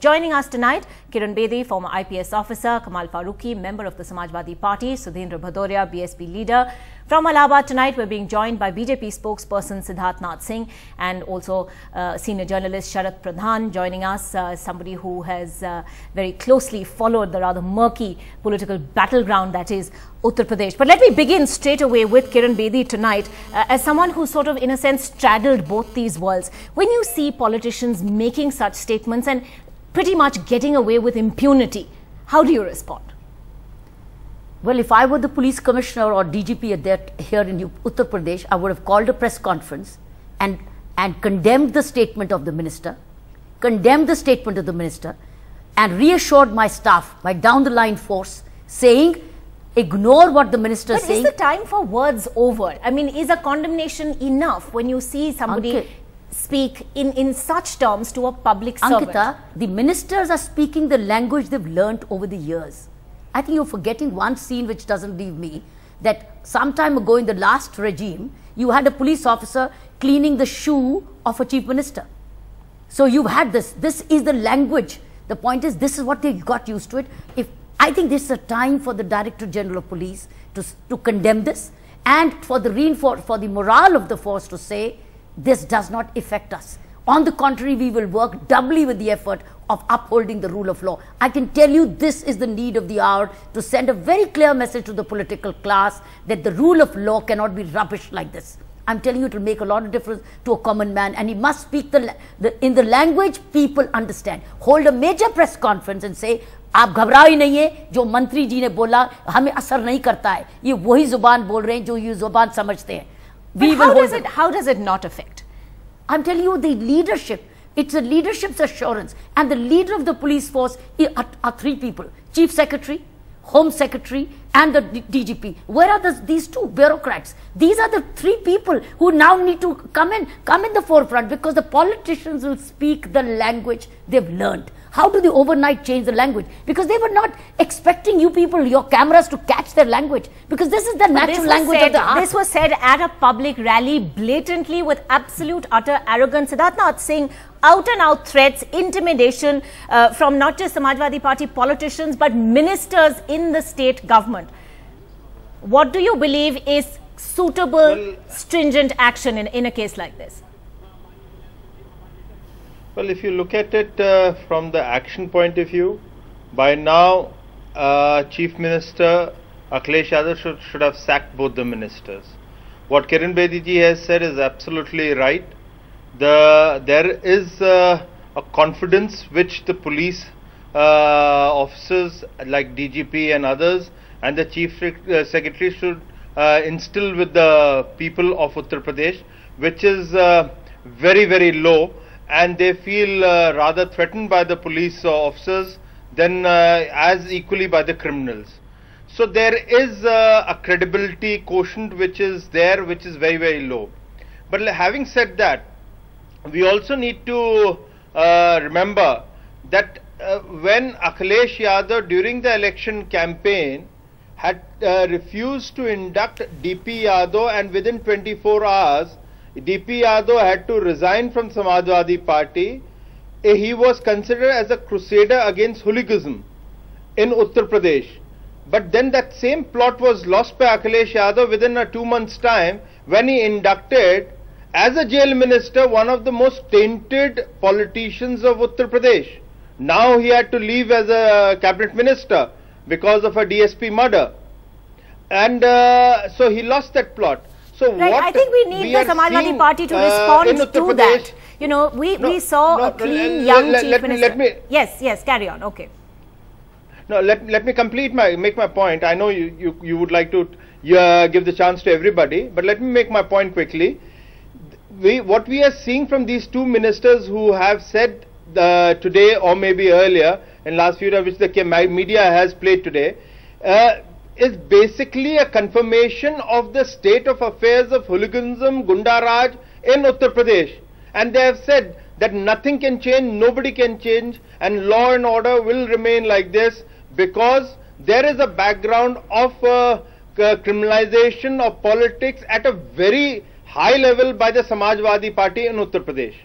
Joining us tonight, Kiran Bedi, former IPS officer, Kamal Farooqi, member of the Samajwadi Party, Sudhindra Bhadoria, BSP leader. From Allahabad tonight, we're being joined by BJP spokesperson Siddharth Nath Singh and also senior journalist Sharat Pradhan joining us, somebody who has very closely followed the rather murky political battleground that is Uttar Pradesh. But let me begin straight away with Kiran Bedi tonight as someone who sort of in a sense straddled both these worlds. When you see politicians making such statements and pretty much getting away with impunity, how do you respond? Well, if I were the police commissioner or DGP here in Uttar Pradesh, I would have called a press conference and condemned the statement of the minister, and reassured my staff by down the line force saying, ignore what the minister is saying. But is the time for words over? I mean, is a condemnation enough when you see somebody speak in such terms to a public servant? Ankita, the ministers are speaking the language they've learnt over the years. I think you're forgetting one scene which doesn't leave me, that some time ago in the last regime, you had a police officer cleaning the shoe of a chief minister. So you've had this. This is the language. The point is, this is what they got used to it. I think this is a time for the Director General of Police to condemn this, and for the morale of the force to say, this does not affect us. On the contrary, we will work doubly with the effort of upholding the rule of law. I can tell you this is the need of the hour, to send a very clear message to the political class that the rule of law cannot be rubbish like this. I'm telling you, it will make a lot of difference to a common man, and he must speak in the language people understand. Hold a major press conference and say, आप घबराओ ही नहीं है, जो मंत्री जी ने बोला हमें असर नहीं करता है, ये वही जुबान बोल रहे हैं जो ये जुबान समझते हैं. How does it not affect? I'm telling you, the leadership, it's a leadership's assurance, and the leader of the police force are three people: Chief Secretary, Home Secretary, and the DGP. Where are these two bureaucrats? These are the three people who now need to come in the forefront, because the politicians will speak the language they've learned. How do they overnight change the language? Because they were not expecting you people, your cameras, to catch their language, because this is the natural language of the heart. This was said at a public rally blatantly with absolute utter arrogance. Siddharth Nath Singh, out and out threats, intimidation from not just Samajwadi Party politicians but ministers in the state government. What do you believe is suitable, stringent action in a case like this? Well, if you look at it from the action point of view, by now Chief Minister Akhilesh Yadav should have sacked both the ministers. What Kiran Bedi ji has said is absolutely right. There is a confidence which the police officers like DGP and others and the Chief Secretary should instill with the people of Uttar Pradesh, which is very, very low. And they feel rather threatened by the police officers than as equally by the criminals. So there is a credibility quotient which is there, which is very, very low. But having said that, we also need to remember that when Akhilesh Yadav during the election campaign had refused to induct DP Yadav, and within 24 hours DP Yadav had to resign from Samajwadi Party, he was considered as a crusader against hooliganism in Uttar Pradesh. But then that same plot was lost by Akhilesh Yadav within a 2 months' time, when he inducted as a jail minister one of the most tainted politicians of Uttar Pradesh. Now he had to leave as a cabinet minister because of a DSP murder, and so he lost that plot. So right, I think we need the Samajwadi Party to respond to that. You know, we saw a clean young chief minister. Yes, carry on. Okay. No, let me make my point. I know you would like to give the chance to everybody, but let me make my point quickly. What we are seeing from these two ministers who have said today, or maybe earlier in last few days, which the media has played today, is basically a confirmation of the state of affairs of hooliganism, goonda-raj in Uttar Pradesh. And they have said that nothing can change, nobody can change, and law and order will remain like this, because there is a background of criminalization of politics at a very high level by the Samajwadi Party in Uttar Pradesh.